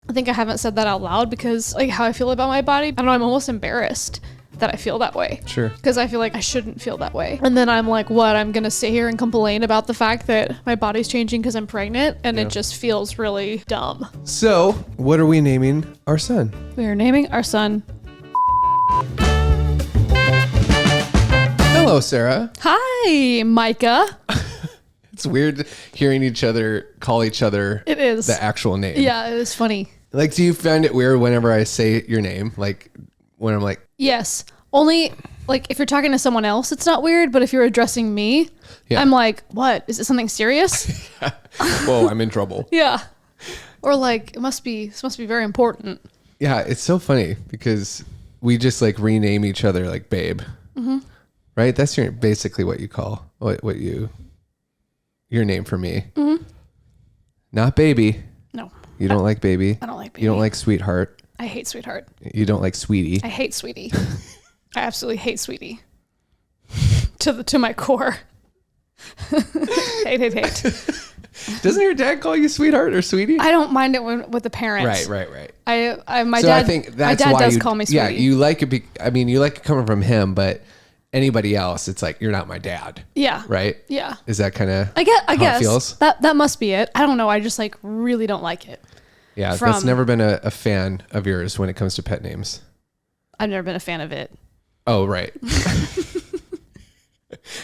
I think I haven't said that out loud because like how I feel about my body. I don't know, I'm almost embarrassed that I feel that way. Sure. Because I feel like I shouldn't feel that way. And then I'm like, what? I'm going to sit here and complain about the fact that my body's changing because I'm pregnant, and it just feels really dumb. So, what are we naming our son? We are naming our son. Hello, Sarah. Hi, Micah. It's weird hearing each other call each other It is. the actual name. Yeah, it was funny. Like, do you find it weird whenever I say your name? Like, when I'm like... Yes. Only, like, if you're talking to someone else, it's not weird, but if you're addressing me, I'm like, what? Is it something serious? Whoa, I'm in trouble. Yeah. Or like, this must be very important. Yeah, it's so funny because we just like rename each other like babe. Mm-hmm. Right? That's basically what you call, your name for me. Mm-hmm. Not baby. No. You don't like baby. I don't like baby. You don't like sweetheart. I hate sweetheart. You don't like sweetie. I hate sweetie. I absolutely hate sweetie. To my core. hate. Doesn't your dad call you sweetheart or sweetie? I don't mind it with the parents. Right. My dad does call me sweetie. Yeah, you like it. You like it coming from him, but anybody else, it's like, you're not my dad. Yeah. Right? Yeah. Is that kind of I guess it feels? That must be it. I don't know. I just like really don't like it. Yeah, that's never been a fan of yours when it comes to pet names. I've never been a fan of it. Oh, right.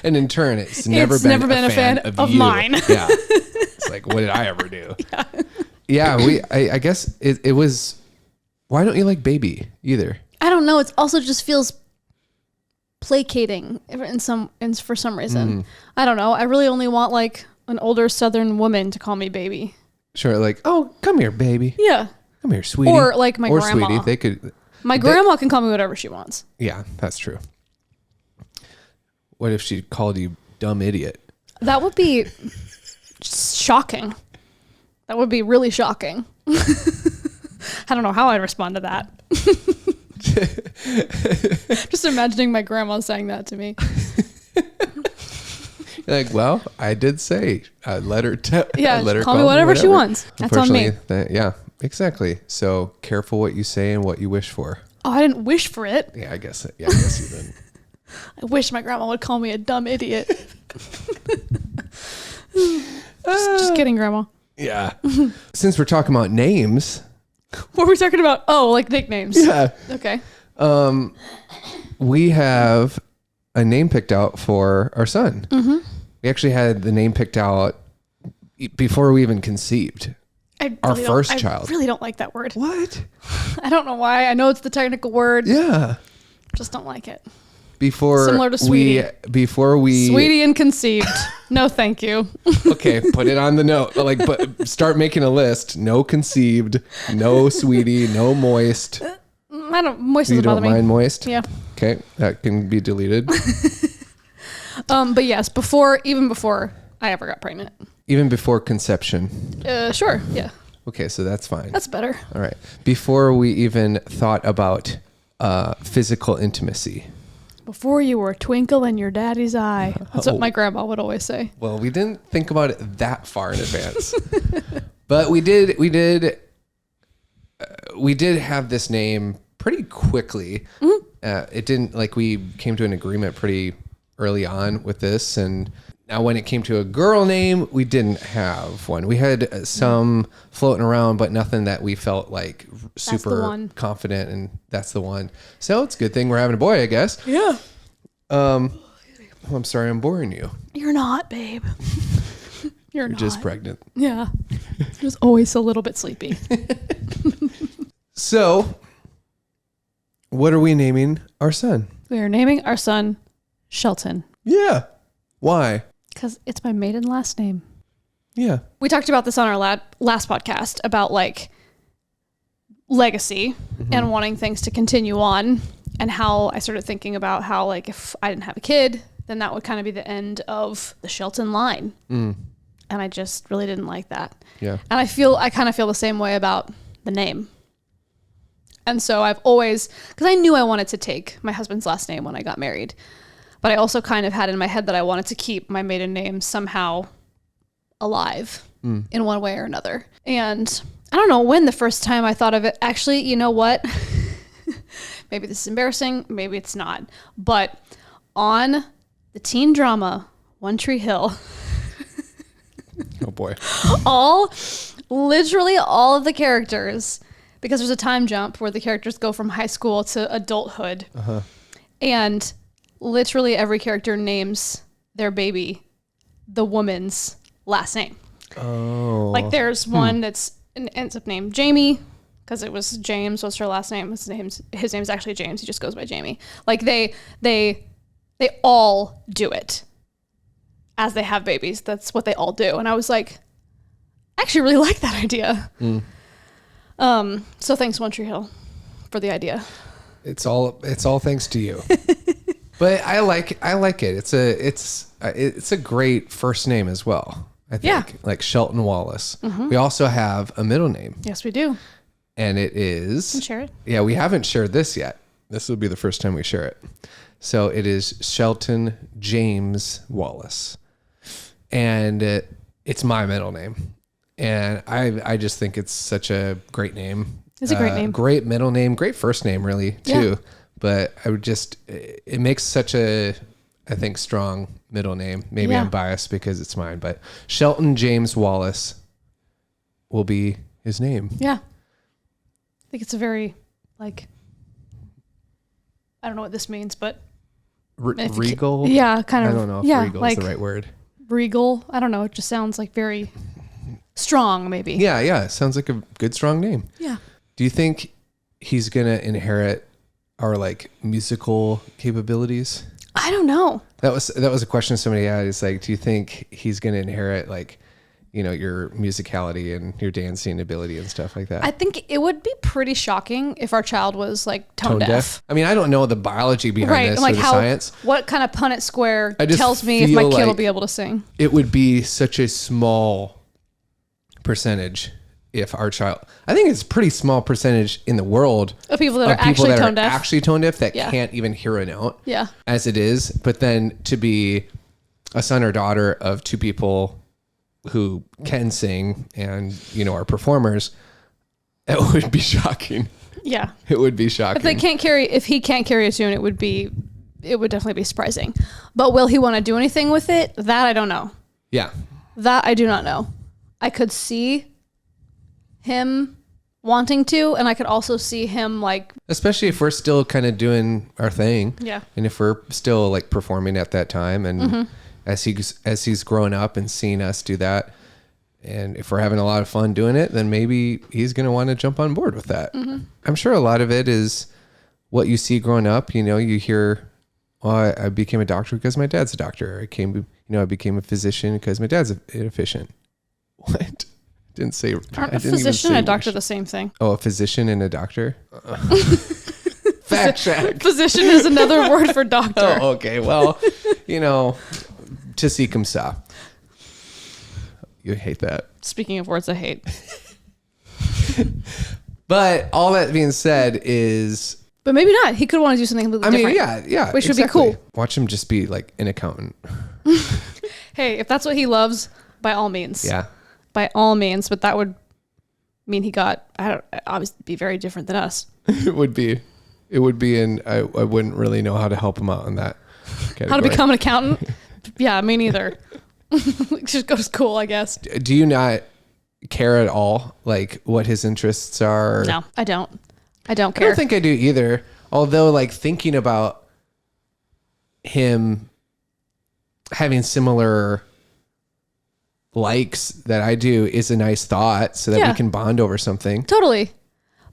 And in turn, it's never been a fan of you. Mine. Yeah. It's like, what did I ever do? Yeah, I guess it was, why don't you like baby either? I don't know. It also just feels placating for some reason. I don't know. I really only want like an older Southern woman to call me baby. Sure, like, oh, come here, baby. Yeah. Come here, sweetie. Or like my grandma. Sweetie, they could. My grandma can call me whatever she wants. Yeah, that's true. What if she called you dumb idiot? That would be shocking. That would be really shocking. I don't know how I'd respond to that. Just imagining my grandma saying that to me. You're like, well, I did say let her call me whatever she wants. That's on me. Yeah, exactly. So careful what you say and what you wish for. Oh, I didn't wish for it. Yeah, I guess you didn't. I wish my grandma would call me a dumb idiot. just kidding, Grandma. Yeah. Since we're talking about names. What were we talking about? Oh, like nicknames. Yeah. Okay. We have a name picked out for our son. Mm-hmm. We actually had the name picked out before we even conceived. Our first child. I really don't like that word. What? I don't know why. I know it's the technical word. Yeah. Just don't like it. Similar to sweetie. Sweetie and conceived. No, thank you. Okay, put it on the note. But start making a list. No conceived, no sweetie, no moist. I don't. Moist doesn't bother me. You don't mind moist? Yeah. Okay, that can be deleted. But yes, even before I ever got pregnant. Even before conception. Sure. Yeah. Okay, so that's fine. That's better. All right. Before we even thought about physical intimacy. Before you were a twinkle in your daddy's eye. That's what my grandma would always say. Well, we didn't think about it that far in advance, but we did have this name pretty quickly. Mm-hmm. It didn't we came to an agreement pretty early on with this. And now when it came to a girl name, we didn't have one. We had some floating around, but nothing that we felt like super confident, and that's the one. So it's a good thing we're having a boy, I guess. Yeah. I'm sorry I'm boring you. You're not, babe. You're not. Just pregnant. Yeah. Just always a little bit sleepy. So, what are we naming our son? We are naming our son Shelton. Yeah. Why? Because it's my maiden last name. Yeah. We talked about this on our last podcast about legacy and wanting things to continue on, and how I started thinking about how if I didn't have a kid, then that would kind of be the end of the Shelton line. And I just really didn't like that. Yeah. And I kind of feel the same way about the name. And so I've always, because I knew I wanted to take my husband's last name when I got married, but I also kind of had in my head that I wanted to keep my maiden name somehow alive in one way or another. And I don't know when the first time I thought of it. Actually, you know what? Maybe this is embarrassing. Maybe it's not. But on the teen drama, One Tree Hill. Oh boy. Literally all of the characters, because there's a time jump where the characters go from high school to adulthood. Uh-huh. And literally every character names their baby the woman's last name. Oh. Like there's one that's ends up named Jamie because it was James was her last name. His name's actually James. He just goes by Jamie. Like they all do it as they have babies. That's what they all do. And I was like, I actually really like that idea. So thanks One Tree Hill for the idea. It's all thanks to you. But I like it. It's a great first name as well. I think. Yeah. Like Shelton Wallace. Mm-hmm. We also have a middle name. Yes, we do. And it is. Can you share it? Yeah, we haven't shared this yet. This will be the first time we share it. So it is Shelton James Wallace. And it's my middle name. And I just think it's such a great name. It's a great name. Great middle name, great first name really too. Yeah. But I would just, it makes such a, I think, strong middle name. Maybe I'm biased because it's mine, but Shelton James Wallace will be his name. Yeah. I think it's a very, like, I don't know what this means, but. Regal? Yeah, kind of. I don't know if regal is the right word. Regal. I don't know. It just sounds like very strong, maybe. Yeah. It sounds like a good, strong name. Yeah. Do you think he's going to inherit our like musical capabilities? I don't know. That was a question somebody had. It's like, do you think he's going to inherit like, your musicality and your dancing ability and stuff like that? I think it would be pretty shocking if our child was like tone deaf. I mean, I don't know the biology behind this or the science. What kind of Punnett square tells me if my kid will be able to sing? It would be such a small percentage if our child, I think it's a pretty small percentage in the world of people that are actually tone deaf that can't even hear a note. Yeah. As it is. But then to be a son or daughter of two people who can sing and, are performers, it would be shocking. Yeah. It would be shocking. If he can't carry a tune, it would definitely be surprising. But will he want to do anything with it? That I don't know. Yeah. That I do not know. I could see him wanting to, and I could also see him like, especially if we're still kind of doing our thing. Yeah. And if we're still like performing at that time, and as he's grown up and seen us do that, and if we're having a lot of fun doing it, then maybe he's going to want to jump on board with that. Mm-hmm. I'm sure a lot of it is what you see growing up. You hear, well, I became a doctor because my dad's a doctor. I became a physician because my dad's a physician. What? Didn't say. Aren't a physician and a doctor the same thing? Oh, a physician and a doctor? Fact check. Physician is another word for doctor. Oh, okay. Well, to seek him saw. You hate that. Speaking of words I hate. But all that being said is... But maybe not. He could want to do something completely different. Yeah. Which would be cool. Watch him just be like an accountant. Hey, if that's what he loves, by all means. Yeah. By all means, but that would mean he got, obviously be very different than us. It would be, and I wouldn't really know how to help him out in that category. How to become an accountant? Yeah, me neither. Just go to school, I guess. Do you not care at all, like what his interests are? No, I don't care. I don't think I do either. Although, like thinking about him having similar likes that I do is a nice thought, so that we can bond over something. Totally.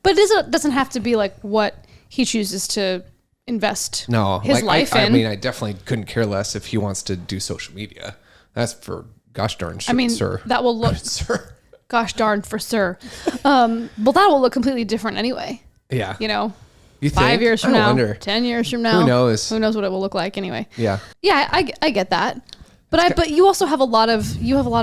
But it doesn't have to be like what he chooses to invest his life in. I mean, I definitely couldn't care less if he wants to do social media. That's for gosh darn sure. Sir. That will look sir. Gosh darn for sir. Well, that will look completely different anyway. Yeah. You 5 years from now, 10 years from now. Who knows? Who knows what it will look like anyway. Yeah. Yeah, I get that. But you also have a lot of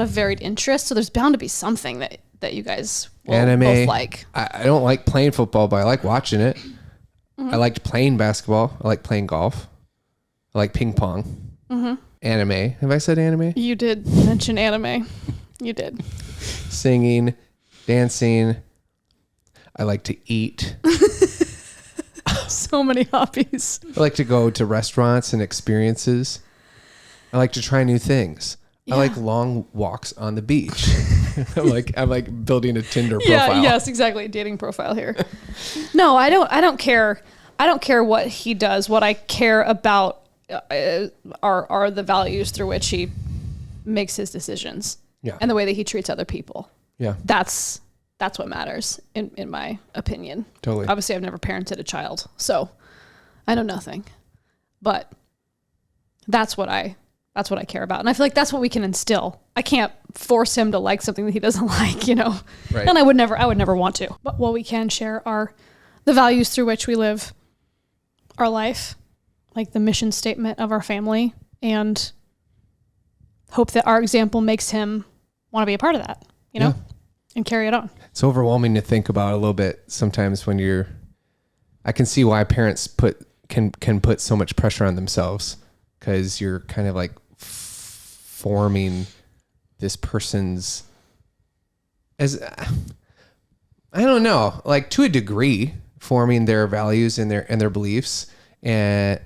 varied interests, so there's bound to be something that you guys will Anime, both like. I don't like playing football, but I like watching it. Mm-hmm. I liked playing basketball. I like playing golf. I like ping pong. Mm-hmm. Anime. Have I said anime? You did mention anime. You did. Singing, dancing, I like to eat. So many hobbies. I like to go to restaurants and experiences. I like to try new things. Yeah. I like long walks on the beach. I'm like building a Tinder profile. Yeah, yes, exactly. Dating profile here. No, I don't care. I don't care what he does. What I care about are the values through which he makes his decisions. Yeah. And the way that he treats other people. Yeah. That's what matters in my opinion. Totally. Obviously I've never parented a child, so I know nothing. But that's what I care about. And I feel like that's what we can instill. I can't force him to like something that he doesn't like, you know? Right. And I would never want to. But what we can share are the values through which we live our life, like the mission statement of our family, and hope that our example makes him want to be a part of that, you know, and carry it on. It's overwhelming to think about a little bit sometimes when I can see why parents can put so much pressure on themselves, because you're kind of like forming this person's, as I don't know, like to a degree, forming their values and their beliefs, and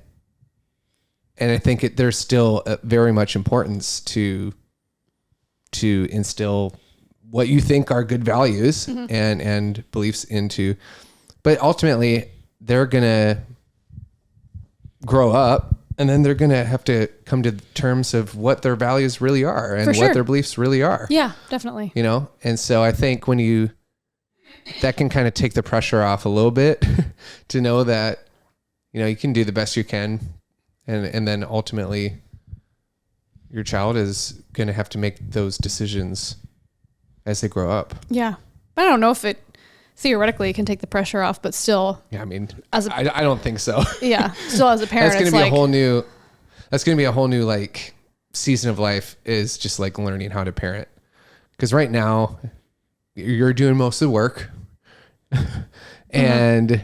I think there's still very much importance to instill what you think are good values and beliefs into, but ultimately they're gonna grow up and then they're gonna have to come to terms of what their values really are and what their beliefs really are. Yeah, definitely. You know, and so I think that can kind of take the pressure off a little bit to know that, you know, you can do the best you can, and then ultimately your child is going to have to make those decisions as they grow up. Yeah. But I don't know if it theoretically can take the pressure off, but still. Yeah, I mean, I don't think so. Yeah. Still as a parent, that's going to be a whole new like season of life, is just like learning how to parent. Because right now you're doing most of the work and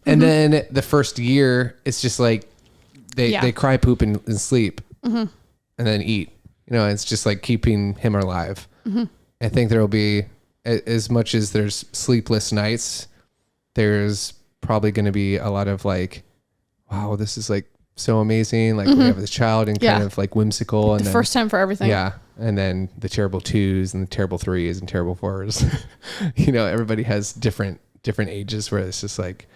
and then the first year it's just like they cry, poop, and sleep and then eat. You know, it's just like keeping him alive. I think there will be, as much as there's sleepless nights, there's probably going to be a lot of like, wow, this is like so amazing. Like we have this child and kind of like whimsical. And the first time for everything. Yeah. And then the terrible 2s and the terrible 3s and terrible 4s. You know, everybody has different ages where it's just like,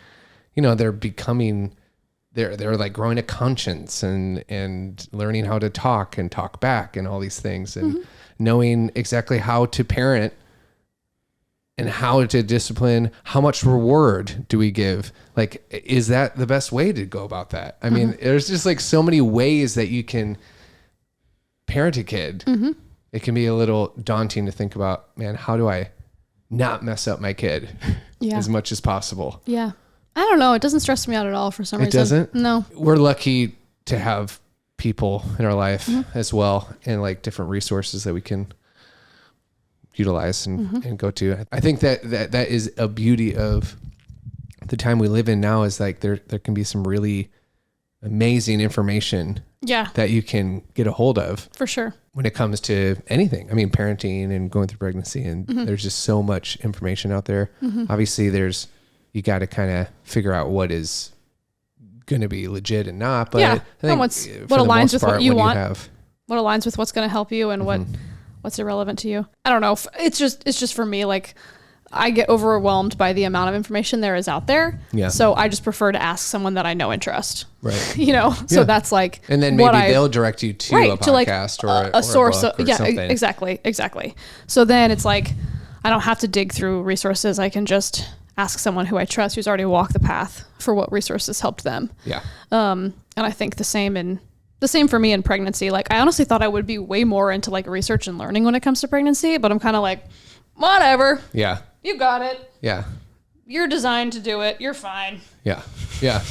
you know, they're like growing a conscience and learning how to talk and talk back and all these things, and knowing exactly how to parent and how to discipline. How much reward do we give? Like, is that the best way to go about that? I mean, there's just like so many ways that you can parent a kid. It can be a little daunting to think about, man, how do I not mess up my kid as much as possible? Yeah. I don't know. It doesn't stress me out at all for some reason. It doesn't? No. We're lucky to have people in our life as well, and like different resources that we can utilize and go to. I think that is a beauty of the time we live in now, is like there can be some really amazing information that you can get a hold of. For sure. When it comes to anything. I mean, parenting and going through pregnancy, and there's just so much information out there. Obviously you got to kind of figure out what is going to be legit and not, but I think what aligns with what you want, what aligns with what's going to help you, and what's irrelevant to you. I don't know. It's just for me, like I get overwhelmed by the amount of information there is out there. Yeah. So I just prefer to ask someone that I know and trust. Right. You know, so that's like, and then maybe they'll direct you to a podcast or a source or something. Exactly. So then it's like, I don't have to dig through resources. I can just ask someone who I trust, who's already walked the path for what resources helped them. Yeah. And I think the same for me in pregnancy. Like, I honestly thought I would be way more into like research and learning when it comes to pregnancy, but I'm kind of like, whatever. Yeah. You got it. Yeah. You're designed to do it. You're fine. Yeah. Yeah.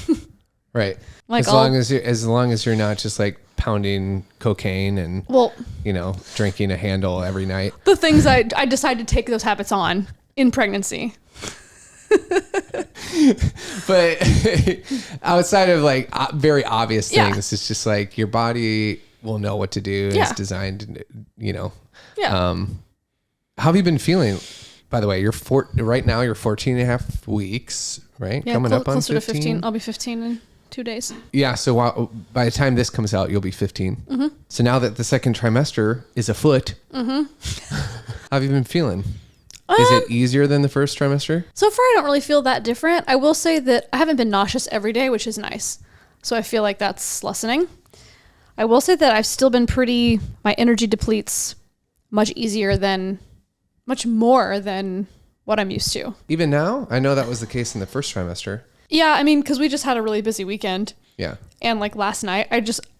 Right. Like as long as you're not just like pounding cocaine and drinking a handle every night. The things I decided to take those habits on in pregnancy. But outside of like very obvious things, it's just like your body will know what to do. It's designed, How have you been feeling by the way, right now you're 14 and a half weeks, right? Yeah, Coming up on closer 15? to 15. I'll be 15 in 2 days. Yeah. So by the time this comes out, you'll be 15. Mm-hmm. So now that the second trimester is afoot, how have you been feeling? Is it easier than the first trimester? So far, I don't really feel that different. I will say that I haven't been nauseous every day, which is nice. So I feel like that's lessening. I will say that I've still been my energy depletes much more than what I'm used to. Even now? I know that was the case in the first trimester. Yeah, I mean, because we just had a really busy weekend. Yeah. And like last night,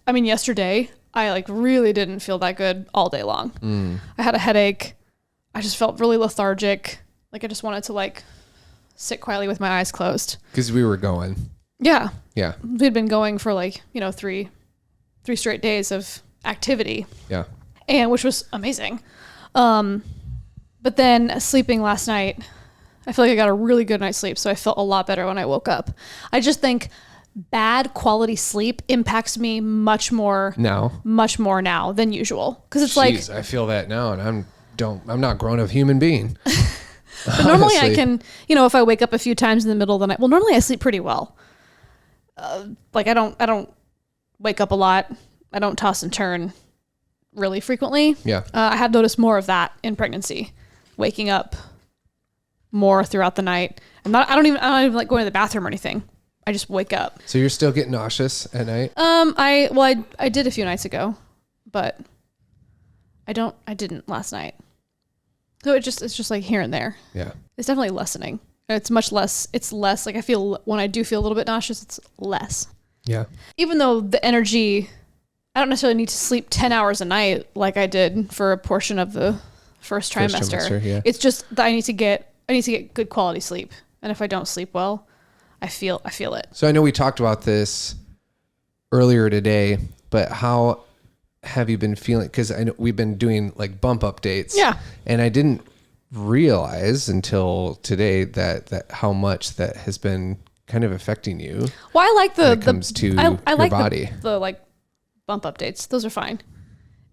yesterday, I like really didn't feel that good all day long. I had a headache. I just felt really lethargic. Like I just wanted to like sit quietly with my eyes closed. Because we were going. Yeah. Yeah. We'd been going for like, 3 straight days of activity. Yeah. And which was amazing. But then sleeping last night, I feel like I got a really good night's sleep. So I felt a lot better when I woke up. I just think bad quality sleep impacts me much more now than usual. Cause it's like, I feel that now and I'm not a grown-up human being. But normally I can, if I wake up a few times in the middle of the night, normally I sleep pretty well. Like I don't wake up a lot. I don't toss and turn really frequently. Yeah. I have noticed more of that in pregnancy, waking up more throughout the night. I don't even like going to the bathroom or anything. I just wake up. So you're still getting nauseous at night? I did a few nights ago, but I didn't last night. So it's just like here and there. Yeah. It's definitely lessening. It's much less. It's less like I feel when I do feel a little bit nauseous, it's less. Yeah. Even though the energy, I don't necessarily need to sleep 10 hours a night like I did for a portion of the first trimester. Yeah. It's just that I need to get good quality sleep. And if I don't sleep well, I feel it. So I know we talked about this earlier today, but how have you been feeling? Because I know we've been doing like bump updates. Yeah. And I didn't realize until today that how much that has been kind of affecting you. Well, I like when it comes to your like body. The like bump updates. Those are fine.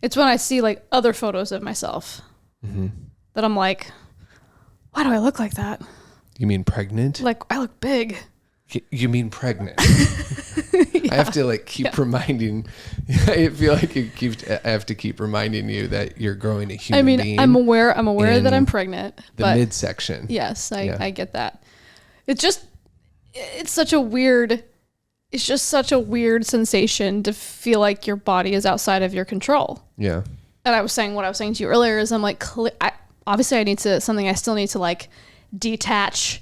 It's when I see like other photos of myself that I'm like, why do I look like that? You mean pregnant? Like I look big. You mean pregnant? Yeah. I have to like keep reminding. I feel like I have to keep reminding you that you're growing a human being. I'm aware that I'm pregnant. The midsection. Yes, I get that. It's such a weird sensation to feel like your body is outside of your control. Yeah. And what I was saying to you earlier is I'm like, obviously I still need to like detach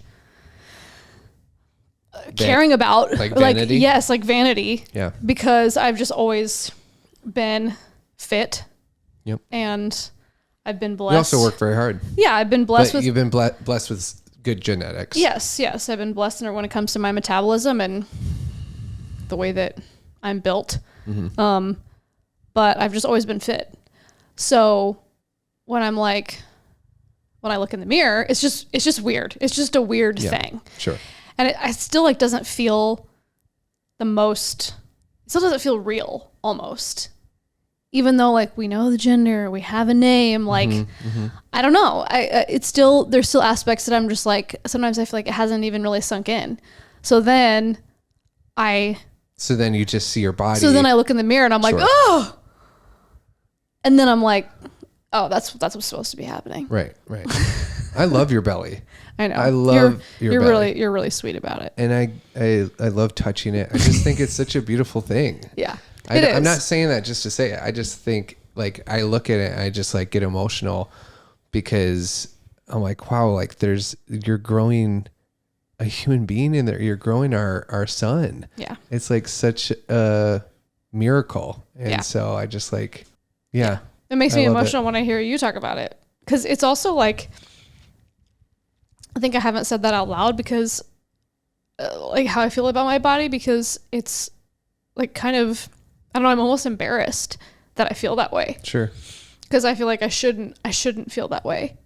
caring about like vanity. Yes, like vanity. Yeah. Because I've just always been fit. Yep. And I've been blessed. You also work very hard. Yeah, I've been blessed You've been blessed with good genetics. Yes. I've been blessed when it comes to my metabolism and the way that I'm built. Mm-hmm. But I've just always been fit. So when I look in the mirror, it's just weird. It's just a weird thing. Sure. And I still like doesn't feel it still doesn't feel real almost. Even though like we know the gender, we have a name, like, I don't know. There's still aspects that I'm just like, sometimes I feel like it hasn't even really sunk in. So then you just see your body. So then I look in the mirror and I'm like, oh, and then I'm like, oh, that's what's supposed to be happening. Right. I love your belly. I know. I love your belly. You're really sweet about it. And I love touching it. I just think it's such a beautiful thing. Yeah. I'm not saying that just to say it. I just think like I look at it and I just like get emotional because I'm like, wow, like you're growing a human being in there. You're growing our son. Yeah. It's like such a miracle. And so I just like, yeah. It makes me emotional when I hear you talk about it. Cause it's also like, I think I haven't said that out loud because like how I feel about my body, because it's like kind of, I don't know, I'm almost embarrassed that I feel that way. Sure. Because I feel like I shouldn't feel that way.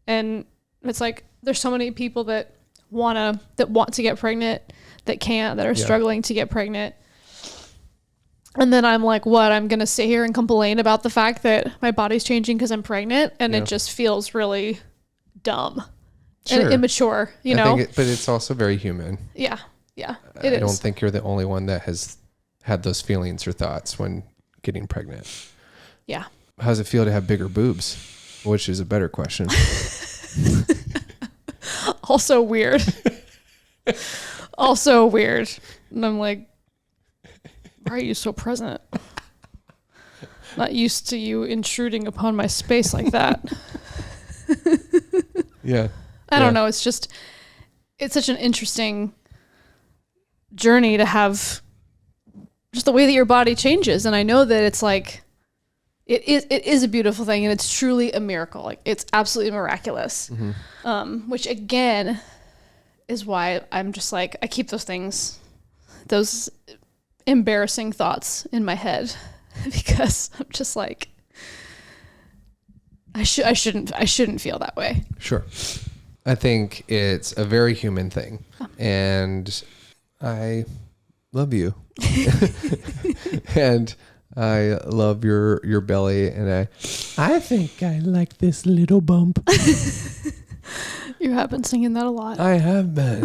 And it's like, there's so many people that want to get pregnant, that can't, that are struggling to get pregnant. And then I'm like, what? I'm going to sit here and complain about the fact that my body's changing because I'm pregnant. And it just feels really dumb Sure. and immature, you know? But it's also very human. Yeah. Yeah. I don't think you're the only one that has had those feelings or thoughts when getting pregnant. Yeah. How does it feel to have bigger boobs? Which is a better question. Also weird. Also weird. And I'm like, why are you so present? Not used to you intruding upon my space like that. Yeah. I don't know. It's such an interesting journey to have just the way that your body changes. And I know that it's like, it is a beautiful thing, and it's truly a miracle. Like, it's absolutely miraculous. Mm-hmm. Which again is why I'm just like, I keep those embarrassing thoughts in my head because I'm just like, I shouldn't feel that way. Sure. I think it's a very human thing, and I love you. And I love your belly, and I think I like this little bump. You have been singing that a lot. I have been.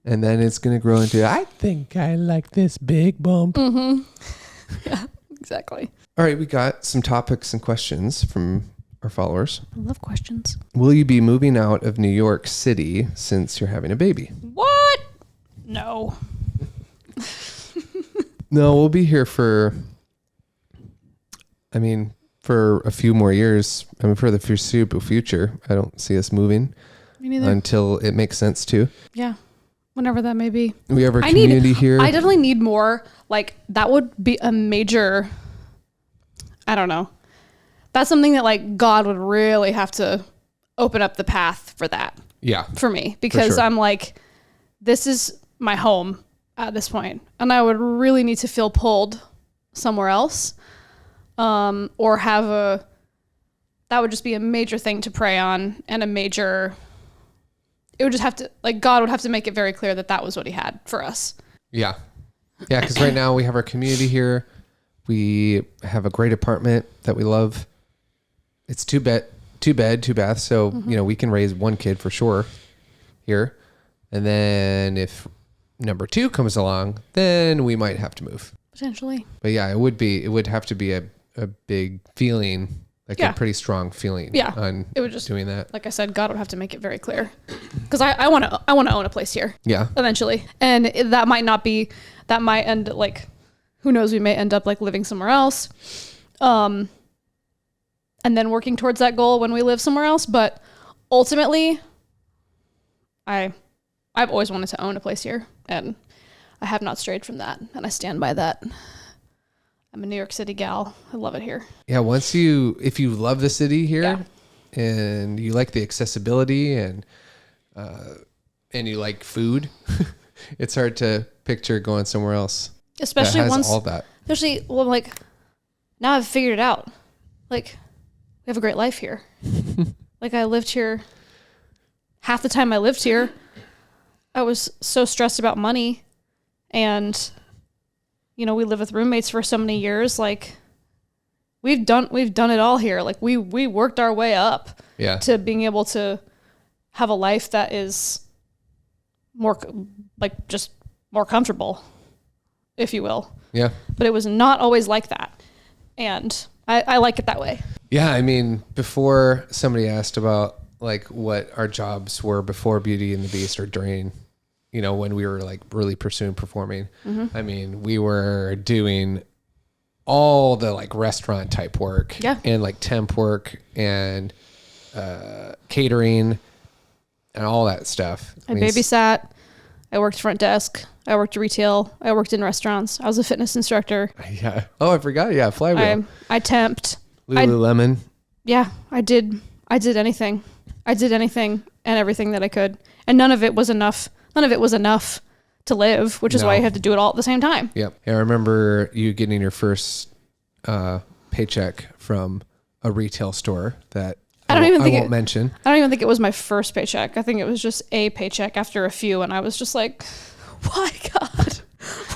And then it's going to grow into, I think I like this big bump. Mm-hmm. Yeah, exactly. All right, we got some topics and questions from our followers. I love questions. Will you be moving out of New York City since you're having a baby? What? No. No, we'll be here for a few more years. For the foreseeable future. I don't see us moving. Me neither. Until it makes sense to. Yeah. Whenever that may be. We have our community here. I definitely need more. Like, that would be a major, I don't know. That's something that, like, God would really have to open up the path for that. Yeah. For me. Because sure. I'm like, this is my home at this point. And I would really need to feel pulled somewhere else. Or have that would just be a major thing to pray on, and it would just have to, like, God would have to make it very clear that was what he had for us. Yeah. Yeah, because right now we have our community here. We have a great apartment that we love. It's two bed, two bath. So, Mm-hmm. We can raise one kid for sure here. And then if number 2 comes along, then we might have to move. Potentially. But yeah, it would have to be a big feeling, like a pretty strong feeling on it would just, doing that. Like I said, God would have to make it very clear. Because I want to own a place here. Yeah. Eventually. And that might end, like, who knows, we may end up, like, living somewhere else. And then working towards that goal when we live somewhere else. But ultimately, I've always wanted to own a place here, and I have not strayed from that, and I stand by that. I'm a New York City gal. I love it here. Yeah, if you love the city here, and you like the accessibility and you like food, it's hard to picture going somewhere else. Especially that has once all that. Especially, well, like, now I've figured it out. Like, we have a great life here. Like, I lived here. Half the time I lived here, I was so stressed about money, and we live with roommates for so many years. Like, we've done it all here. Like, we worked our way up to being able to have a life that is more, like, just more comfortable, if you will. Yeah. But it was not always like that. And I like it that way. Yeah. Before somebody asked about, like, what our jobs were before Beauty and the Beast or during, when we were, like, really pursuing performing, we were doing all the, like, restaurant type work and, like, temp work and catering and all that stuff. I babysat. I worked front desk. I worked retail. I worked in restaurants. I was a fitness instructor. Yeah. Oh, I forgot. Yeah. Flywheel. I temped. Lululemon. Yeah. I did anything. I did anything and everything that I could. And none of it was enough. None of it was enough to live, which is why you had to do it all at the same time. Yep. Yeah, I remember you getting your first paycheck from a retail store that I won't mention. I don't even think it was my first paycheck. I think it was just a paycheck after a few, and I was just like, why, God?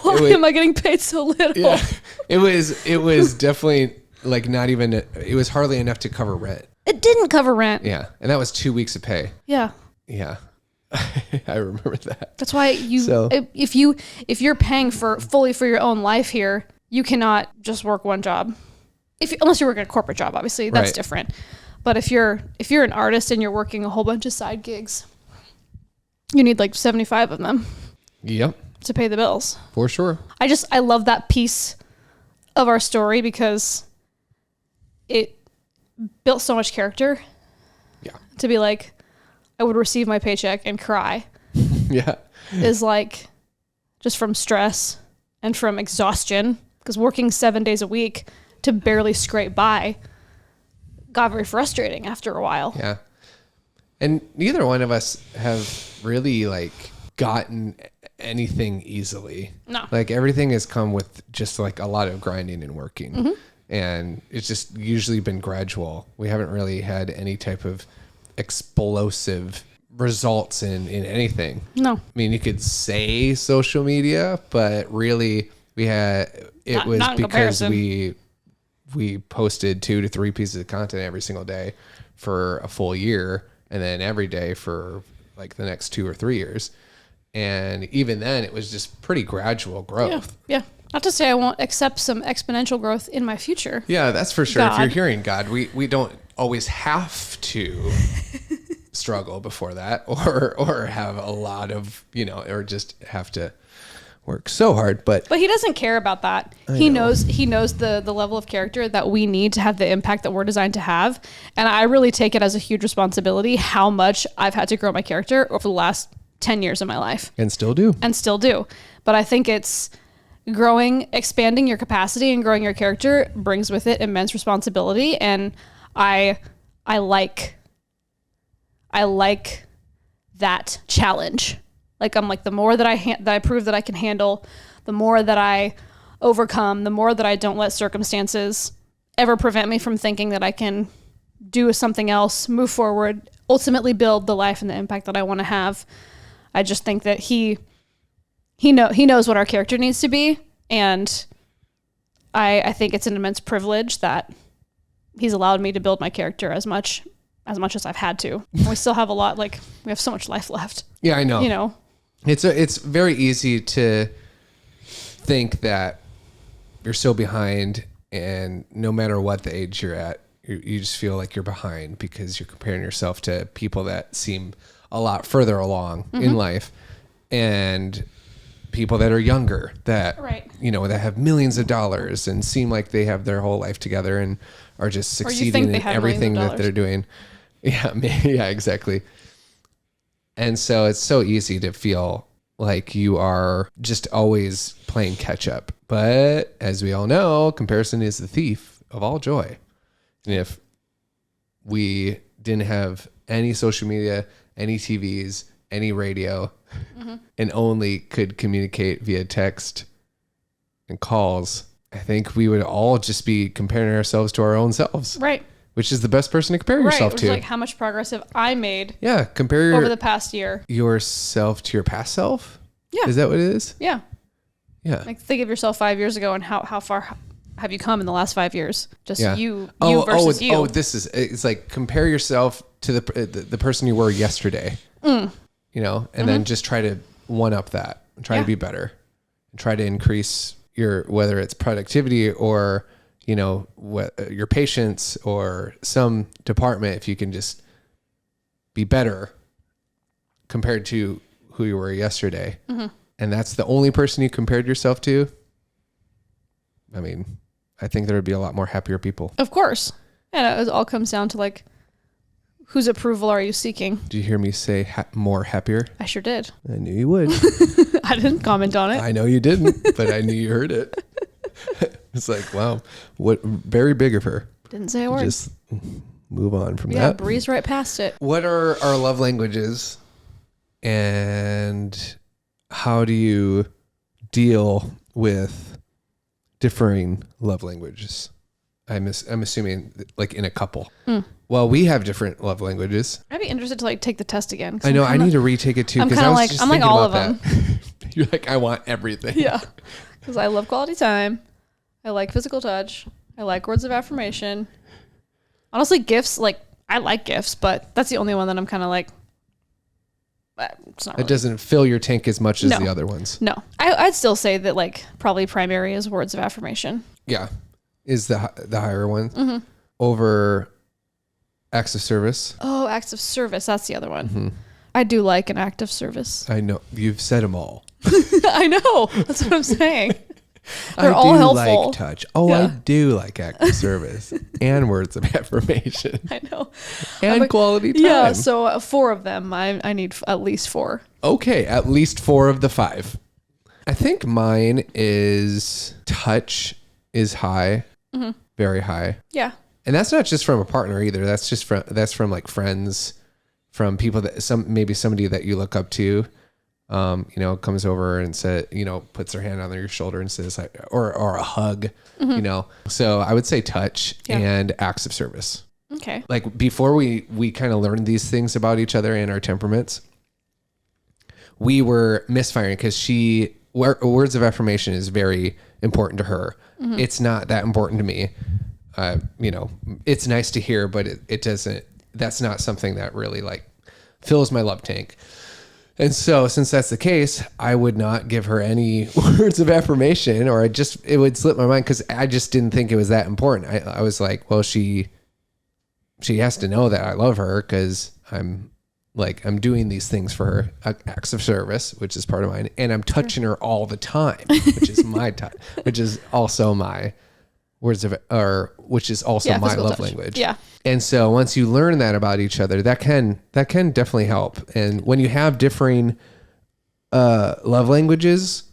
Why am I getting paid so little? Yeah. It was definitely, like, not even, it was hardly enough to cover rent. It didn't cover rent. Yeah. And that was 2 weeks of pay. Yeah. Yeah. I remember that. That's why if you're paying fully for your own life here, you cannot just work one job. Unless you work at a corporate job, obviously, that's Right. different. But if you're an artist and you're working a whole bunch of side gigs, you need like 75 of them. Yep. To pay the bills. For sure. I love that piece of our story because it built so much character. Yeah. To be like, I would receive my paycheck and cry. Yeah. Is like just from stress and from exhaustion, because working 7 days a week to barely scrape by got very frustrating after a while. Yeah. And neither one of us have really like gotten anything easily. No. Like everything has come with just like a lot of grinding and working. Mm-hmm. And it's just usually been gradual. We haven't really had any type of explosive results in anything. No. I mean, you could say social media, but really it was because we posted 2 to 3 pieces of content every single day for a full year, and then every day for like the next 2 or 3 years. And even then it was just pretty gradual growth. Yeah. Not to say I won't accept some exponential growth in my future. Yeah, that's for sure. God. If you're hearing God, we don't always have to struggle before that or have a lot of, or just have to work so hard. But he doesn't care about that. He knows the level of character that we need to have the impact that we're designed to have. And I really take it as a huge responsibility how much I've had to grow my character over the last 10 years of my life. And still do. But I think it's expanding your capacity and growing your character brings with it immense responsibility. And I like that challenge. Like I'm like, the more that I prove that I can handle, the more that I overcome, the more that I don't let circumstances ever prevent me from thinking that I can do something else, move forward, ultimately build the life and the impact that I want to have. I just think that he knows what our character needs to be, and I think it's an immense privilege that he's allowed me to build my character as much as I've had to. We still have a lot, we have so much life left. Yeah, I know. It's very easy to think that you're so behind, and no matter what the age you're at, you just feel like you're behind because you're comparing yourself to people that seem a lot further along in life, and people that are younger that, that have millions of dollars and seem like they have their whole life together and are just succeeding in everything that they're doing. Yeah. Yeah, exactly. And so it's so easy to feel like you are just always playing catch up. But as we all know, comparison is the thief of all joy. And if we didn't have any social media, any TVs, any radio, and only could communicate via text and calls, I think we would all just be comparing ourselves to our own selves. Right. Which is the best person to compare yourself to. Like, how much progress have I made? Yeah, compare over the past year. Yourself to your past self? Yeah. Is that what it is? Yeah. Yeah. Like, think of yourself 5 years ago and how far have you come in the last 5 years? Just you versus you. It's like compare yourself to the person you were yesterday. And then just try to one up that and try to be better and try to increase whether it's productivity or, your patience or some department. If you can just be better compared to who you were yesterday. And that's the only person you compared yourself to. I mean, I think there would be a lot more happier people. Of course. And it all comes down to whose approval are you seeking? Do you hear me say more happier? I sure did. I knew you would. I didn't comment on it. I know you didn't, but I knew you heard it. It's like, wow, what very big of her. Didn't say a word. Just move on from that. Yeah, breeze right past it. What are our love languages, and how do you deal with differing love languages? I'm assuming in a couple. Well, we have different love languages. I'd be interested to take the test again. I know. I need to retake it too. I'm kind of like all of them. You're like, I want everything. Yeah. Because I love quality time. I like physical touch. I like words of affirmation. Honestly, gifts, I like gifts, but that's the only one that I'm kind of like, it's not It really. doesn't fill your tank as much as No. the other ones. No, I'd still say that like probably primary is words of affirmation. Yeah. Is the higher one over acts of service. Oh, acts of service. That's the other one. I do like an act of service. I know you've said them all. I know. That's what I'm saying. They're I all do helpful. like touch. Oh, Yeah. I do like act of service and words of affirmation I know. and quality time. Yeah, so 4 of them. I need at least 4. Okay, at least 4 of the 5. I think mine is touch is high, very high. Yeah. And that's not just from a partner either. That's from like friends, from people that maybe somebody that you look up to, comes over and says, puts their hand on your shoulder and says like, or a hug, So I would say touch and acts of service. Okay. Like before we kind of learned these things about each other and our temperaments, we were misfiring because words of affirmation is very important to her. It's not that important to me. It's nice to hear, but it doesn't, that's not something that really like fills my love tank. And so since that's the case, I would not give her any words of affirmation, or it would slip my mind because I just didn't think it was that important. I was like, well, she has to know that I love her because I'm doing these things for her, acts of service, which is part of mine. And I'm touching her all the time, which is my touch, which is also my words of, or which is also my love language. Yeah. And so once you learn that about each other, that can definitely help. And when you have differing love languages,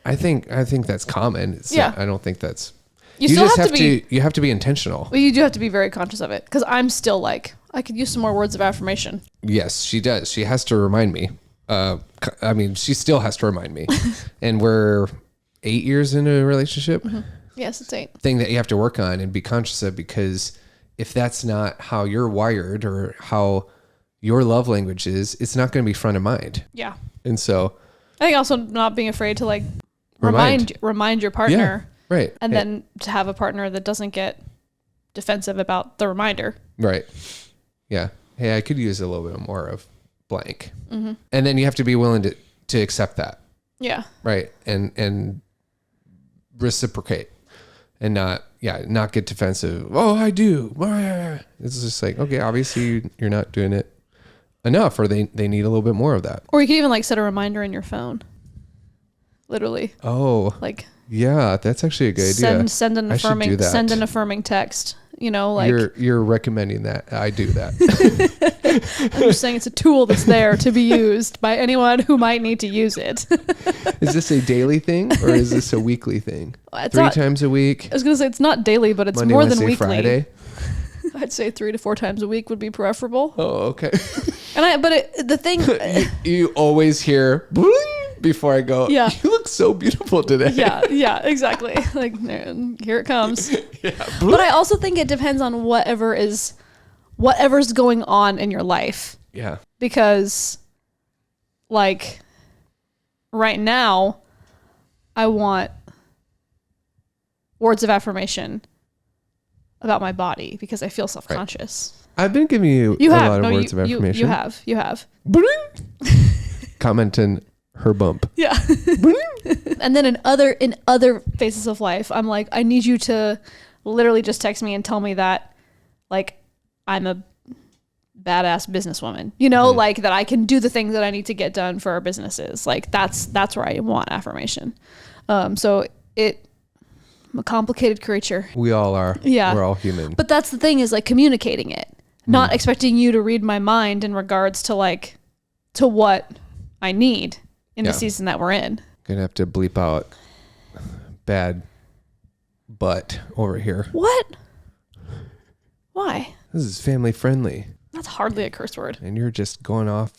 I think that's common. I don't think that's, you just have to you have to be intentional. Well, you do have to be very conscious of it because I'm still like, I could use some more words of affirmation. Yes, she does. She has to remind me. She still has to remind me. And we're 8 years into a relationship. Yes, it's 8. Thing that you have to work on and be conscious of, because if that's not how you're wired or how your love language is, it's not going to be front of mind. Yeah. And so I think also not being afraid to like remind your partner. Yeah, right. And then to have a partner that doesn't get defensive about the reminder. Right. Yeah. Hey, I could use a little bit more of blank. And then you have to be willing to accept that. Yeah. Right. And reciprocate. And not get defensive. Oh, I do. It's just like, okay, obviously you're not doing it enough, or they need a little bit more of that. Or you can even like set a reminder in your phone. Literally. Oh. Like. Yeah, that's actually a good idea. Send an affirming text. Like you're recommending that. I do that. I'm just saying it's a tool that's there to be used by anyone who might need to use it. Is this a daily thing or is this a weekly thing? It's 3 times a week? I was going to say it's not daily, but it's Monday, more Wednesday, than weekly. Friday? I'd say 3 to 4 times a week would be preferable. Oh, okay. The thing you always hear before I go, yeah, you look so beautiful today. Yeah, exactly. Like, here it comes. Yeah. But I also think it depends on whatever's going on in your life. Yeah. Because, like, right now, I want words of affirmation about my body because I feel self-conscious. Right. I've been giving you a lot of words of affirmation. You have. Commenting her bump. Yeah. And then in other phases of life, I'm like, I need you to literally just text me and tell me that, like, I'm a badass businesswoman, like that I can do the things that I need to get done for our businesses. Like that's where I want affirmation. I'm a complicated creature. We all are. Yeah. We're all human. But that's the thing, is like communicating it, not expecting you to read my mind in regards to like, to what I need in the season that we're in. Gonna have to bleep out bad butt over here. What? Why? This is family friendly. That's hardly a curse word. And you're just going off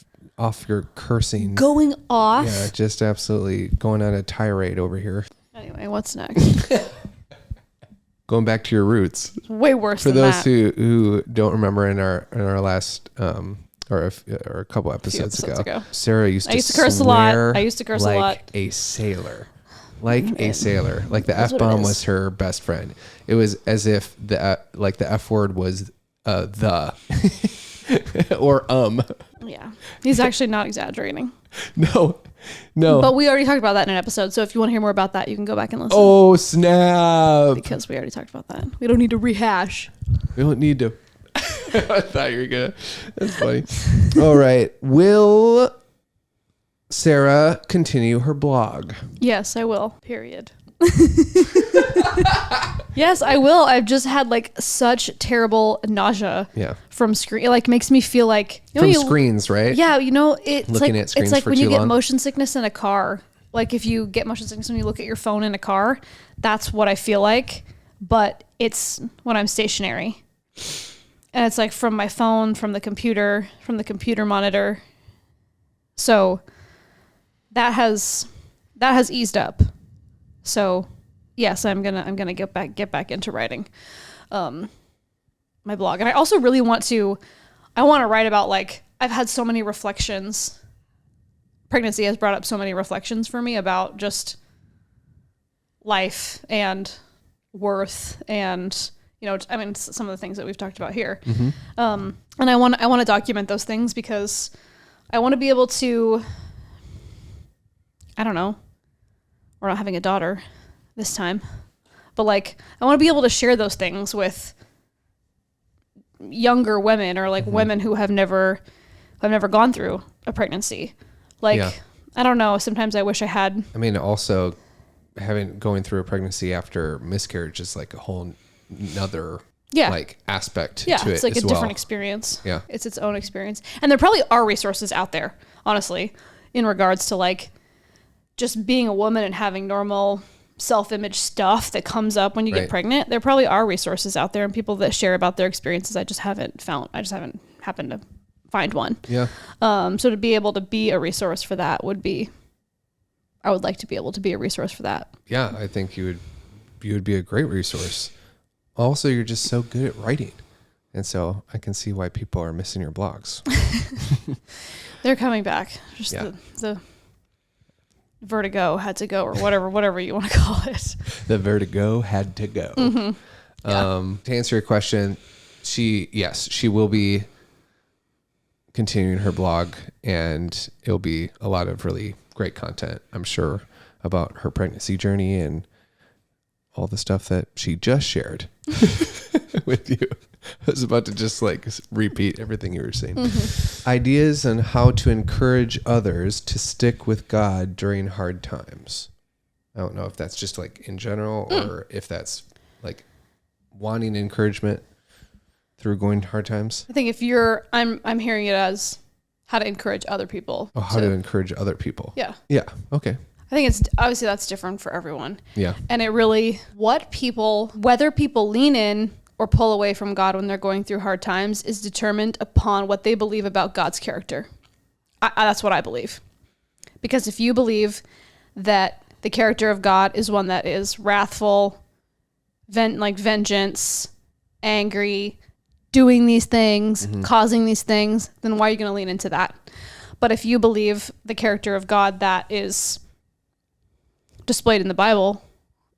your cursing. Going off? Yeah, just absolutely going on a tirade over here. Anyway, what's next? Going back to your roots. It's way worse than that. For those who don't remember, in our last or a couple episodes ago, Sarah used to curse a lot. I used to curse a lot. Like a sailor. Like the F-bomb was her best friend. It was as if the F word was the or Yeah. He's actually not exaggerating. No. But we already talked about that in an episode. So if you want to hear more about that, you can go back and listen. Oh, snap. Because we already talked about that. We don't need to rehash. We don't need to. I thought you were going to. That's funny. All right. Will Sarah continue her blog? Yes, I will. Period. Yes, I will. I've just had like such terrible nausea from screen. It like makes me feel like from screens, right? Yeah, it's looking like at screens it's like for when you too get long. motion sickness in a car. Like if you get motion sickness when you look at your phone in a car, that's what I feel like. But it's when I'm stationary, and it's like from my phone, from the computer monitor. So that has eased up. So yes, I'm gonna get back into writing my blog. And I also really want to write about, like, I've had so many reflections. Pregnancy has brought up so many reflections for me about just life and worth and, some of the things that we've talked about here. Mm-hmm. And I want to document those things because I want to be able to, I don't know, we're not having a daughter this time, but like, I want to be able to share those things with younger women or like women who have never gone through a pregnancy. Like, I don't know. Sometimes I wish I had. I mean, also going through a pregnancy after miscarriage is like a whole nother like aspect to it. It's like a different experience. Yeah. It's its own experience. And there probably are resources out there, honestly, in regards to like just being a woman and having normal self-image stuff that comes up when you get pregnant. There probably are resources out there and people that share about their experiences. I just haven't happened to find one. Yeah. So to be able to be a resource for that I would like to be able to be a resource for that. Yeah. I think you would be a great resource. Also, you're just so good at writing. And so I can see why people are missing your blogs. They're coming back. Just the vertigo had to go, or whatever you want to call it. The vertigo had to go. Mm-hmm. To answer your question, she will be continuing her blog, and it'll be a lot of really great content, I'm sure, about her pregnancy journey and all the stuff that she just shared with you. I was about to just like repeat everything you were saying. Mm-hmm. Ideas on how to encourage others to stick with God during hard times. I don't know if that's just like in general or if that's like wanting encouragement through going hard times. I think I'm hearing it as how to encourage other people. Oh, how to encourage other people. Yeah. Yeah. Okay. I think it's obviously that's different for everyone. Yeah. And it really, whether people lean in or pull away from God when they're going through hard times is determined upon what they believe about God's character. That's what I believe. Because if you believe that the character of God is one that is wrathful, vengeance, angry, doing these things, causing these things, then why are you going to lean into that? But if you believe the character of God that is displayed in the Bible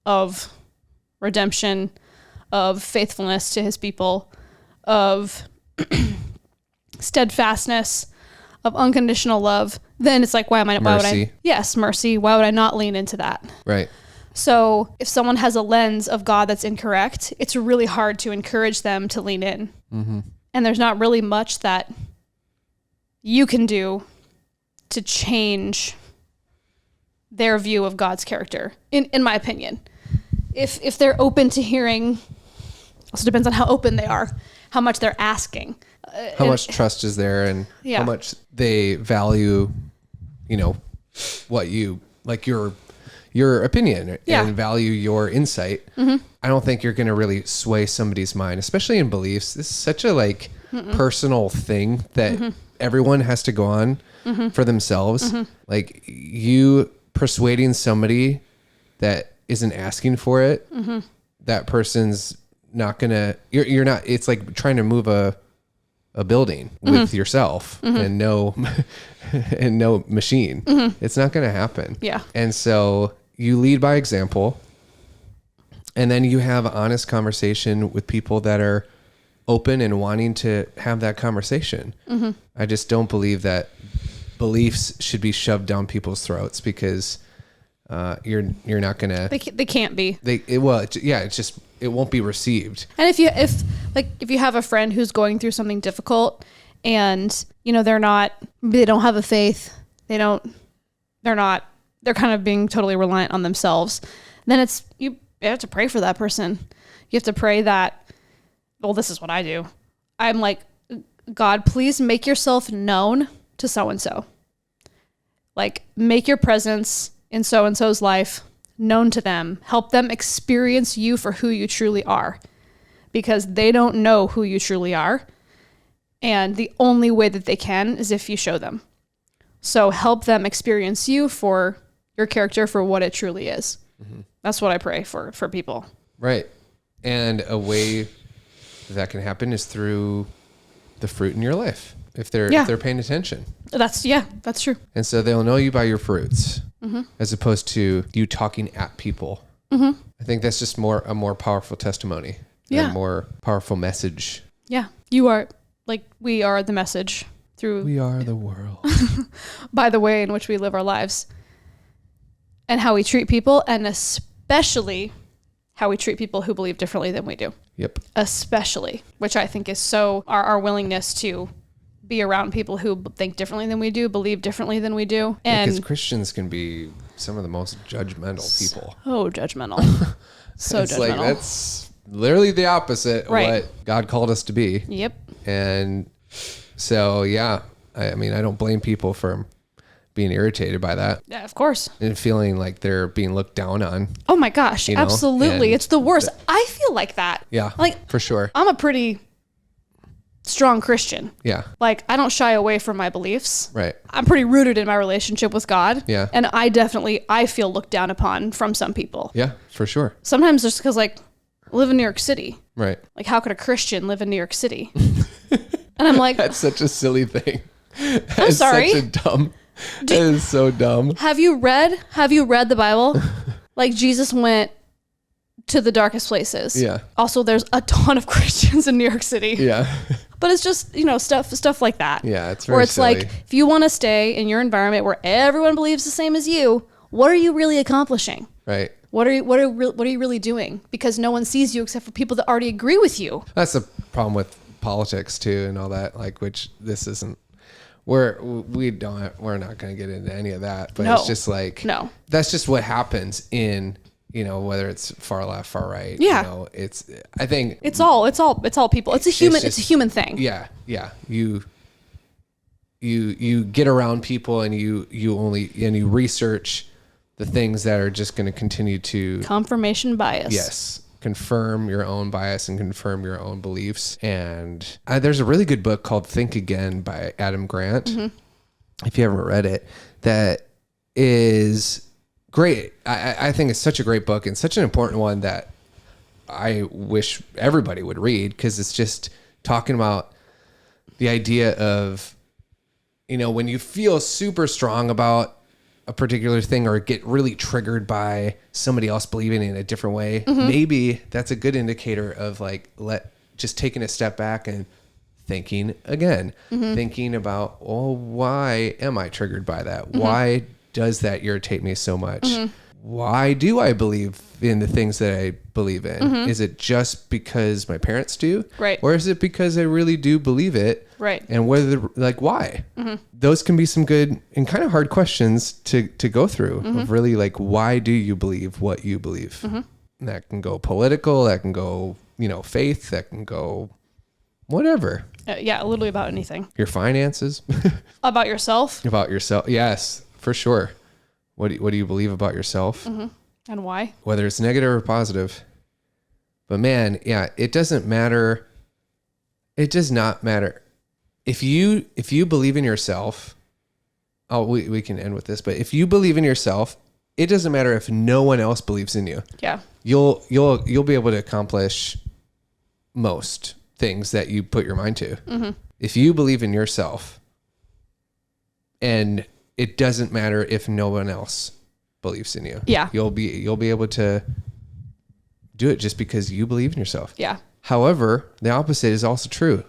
of redemption, of faithfulness to his people, of steadfastness, of unconditional love, then it's like, mercy. Why would I not lean into that? Right. So if someone has a lens of God that's incorrect, it's really hard to encourage them to lean in. Mm-hmm. And there's not really much that you can do to change their view of God's character, in my opinion. If they're open to hearing, also depends on how open they are, how much they're asking. How much trust is there and how much they value, what you, like your opinion and value your insight. Mm-hmm. I don't think you're going to really sway somebody's mind, especially in beliefs. This is such a personal thing that everyone has to go on for themselves. Mm-hmm. Like you persuading somebody that isn't asking for it, that person's not gonna, you're not, it's like trying to move a building with yourself and no machine. It's not going to happen. Yeah. And so you lead by example, and then you have an honest conversation with people that are open and wanting to have that conversation. Mm-hmm. I just don't believe that beliefs should be shoved down people's throats because you're not gonna. They can't be. It won't be received. And if you have a friend who's going through something difficult, and they don't have a faith, they're kind of being totally reliant on themselves, then you have to pray for that person. You have to pray that, well, this is what I do. I'm like, God, please make yourself known to so-and-so. Like, make your presence in so-and-so's life known to them. Help them experience you for who you truly are, because they don't know who you truly are. And the only way that they can is if you show them. So help them experience you for your character, for what it truly is. Mm-hmm. That's what I pray for people. Right. And a way that can happen is through the fruit in your life. If they're paying attention. That's true. And so they'll know you by your fruits, mm-hmm. as opposed to you talking at people. Mm-hmm. I think that's just a more powerful testimony. Yeah. A more powerful message. Yeah. We are the message through. We are the world. By the way in which we live our lives and how we treat people, and especially how we treat people who believe differently than we do. Yep. Especially, which I think is so our willingness to be around people who think differently than we do, believe differently than we do. And because Christians can be some of the most judgmental people. So judgmental. So it's judgmental. Like, that's literally the opposite of what God called us to be. Yep. And so, yeah, I mean, I don't blame people for being irritated by that. Yeah, of course. And feeling like they're being looked down on. Oh my gosh, absolutely. It's the worst. I feel like that. Yeah, like for sure. I'm a pretty strong Christian. Yeah. Like, I don't shy away from my beliefs. Right. I'm pretty rooted in my relationship with God. Yeah. And I feel looked down upon from some people. Yeah, for sure. Sometimes just because, like, I live in New York City. Right. Like, how could a Christian live in New York City? And I'm like, that's such a silly thing. I'm sorry. That is so dumb. Have you read the Bible? Like, Jesus went to the darkest places. Yeah. Also, there's a ton of Christians in New York City. Yeah. But it's just, stuff like that. Yeah, it's very where it's silly. Like, if you want to stay in your environment where everyone believes the same as you, what are you really accomplishing? Right. What are you really doing? Because no one sees you except for people that already agree with you. That's the problem with politics too, and all that. Like, which this isn't. We're not going to get into any of that. But it's just like, no, that's just what happens in. Whether it's far left, far right. Yeah. I think it's all people. It's a human thing. Yeah. Yeah. You get around people and you research the things that are just going to continue to confirmation bias. Yes. Confirm your own bias and confirm your own beliefs. And there's a really good book called Think Again by Adam Grant. Mm-hmm. If you haven't read it, that is great. I think it's such a great book and such an important one that I wish everybody would read, because it's just talking about the idea of, when you feel super strong about a particular thing or get really triggered by somebody else believing in a different way, mm-hmm. maybe that's a good indicator of just taking a step back and thinking again, mm-hmm. thinking about, why am I triggered by that? Mm-hmm. Why does that irritate me so much? Mm-hmm. Why do I believe in the things that I believe in? Mm-hmm. Is it just because my parents do? Right. Or is it because I really do believe it? Right. And why? Mm-hmm. Those can be some good and kind of hard questions to go through, mm-hmm. of really why do you believe what you believe? Mm-hmm. And that can go political, that can go, faith, that can go whatever. Yeah, literally about anything. Your finances. About yourself. About yourself. Yes, for sure. What do you believe about yourself? Mm-hmm. And why? Whether it's negative or positive. But man, yeah, it doesn't matter. It does not matter. If you believe in yourself, we can end with this, but if you believe in yourself, it doesn't matter if no one else believes in you. Yeah. You'll be able to accomplish most things that you put your mind to. Mm-hmm. If you believe in yourself, and it doesn't matter if no one else believes in you. Yeah. You'll be able to do it just because you believe in yourself. Yeah. However, the opposite is also true.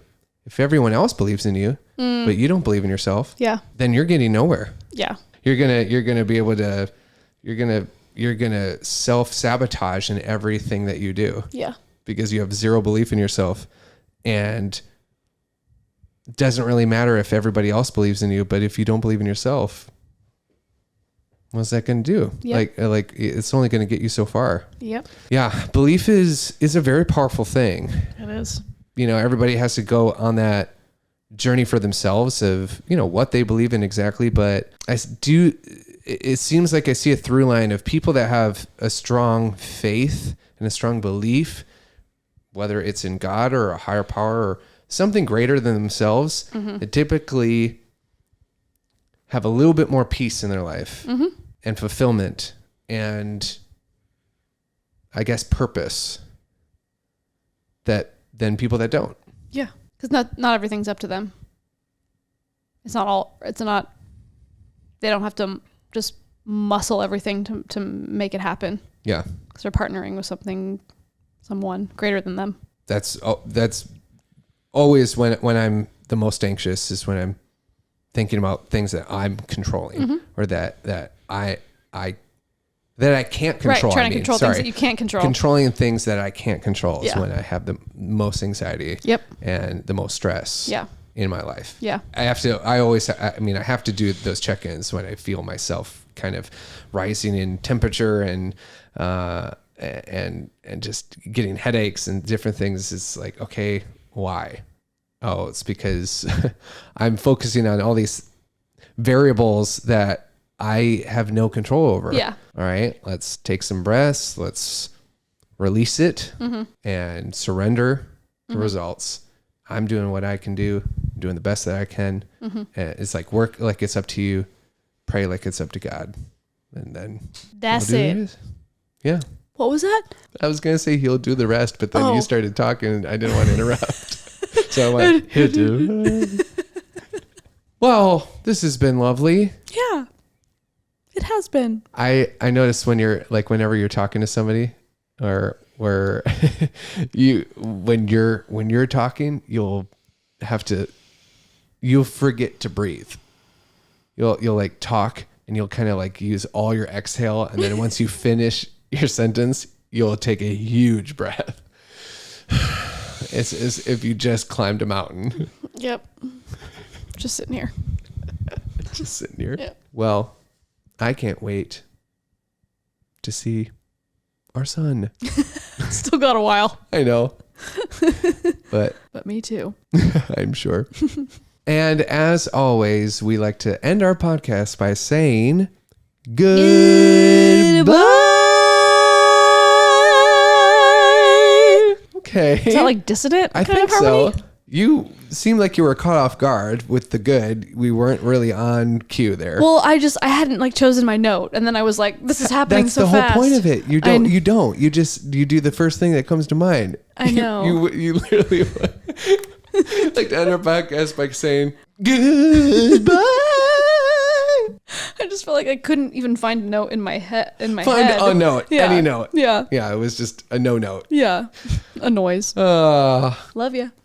If everyone else believes in you, but you don't believe in yourself, Yeah. then you're getting nowhere. Yeah. You're gonna be able to, you're gonna self-sabotage in everything that you do. Yeah. Because you have zero belief in yourself, and it doesn't really matter if everybody else believes in you, but if you don't believe in yourself, what's that going to do? Yep. Like it's only going to get you so far. Yep. Yeah. Belief is a very powerful thing. It is. You know, everybody has to go on that journey for themselves of, you know, what they believe in exactly. But it seems like I see a through line of people that have a strong faith and a strong belief, whether it's in God or a higher power or something greater than themselves, that typically have a little bit more peace in their life and fulfillment and, I guess, purpose than people that don't. Yeah. Because not everything's up to them. They don't have to just muscle everything to make it happen. Yeah. Because they're partnering with someone greater than them. That's always when I'm the most anxious, is when I'm thinking about things that I'm controlling or that I can't control. Right, trying to control things that you can't control. Controlling things that I can't control is when I have the most anxiety and the most stress in my life. Yeah. I have to do those check-ins when I feel myself kind of rising in temperature and just getting headaches and different things. It's like, okay, why? Oh, it's because I'm focusing on all these variables that I have no control over. Yeah. All right. Let's take some breaths. Let's release it and surrender the results. I'm doing what I can do, doing the best that I can. And it's like, work like it's up to you, pray like it's up to God. And then that's it. Yeah. What was that? I was going to say he'll do the rest, but then you started talking and I didn't want to interrupt. So I went, he'll do. Well, this has been lovely. Yeah. It has been. I noticed whenever you're talking to somebody or where when you're talking, you'll forget to breathe. You'll like talk and you'll kind of like use all your exhale. And then once you finish your sentence, you'll take a huge breath. It's as if you just climbed a mountain. Yep. Just sitting here. Just sitting here. Yep. Well, I can't wait to see our son. Still got a while. I know. But me too. I'm sure. And as always, we like to end our podcast by saying goodbye. Okay. Is that like dissonant? I think so. You seemed like you were caught off guard with the good. We weren't really on cue there. Well, I hadn't like chosen my note, and then I was like, "This is happening so fast." That's the whole point of it. You don't. You do the first thing that comes to mind. I know. You literally like to end our podcast by saying goodbye. I just felt like I couldn't even find a note in my head. Find a note. Yeah. Any note. Yeah. Yeah. It was just a no note. Yeah. A noise. Love you.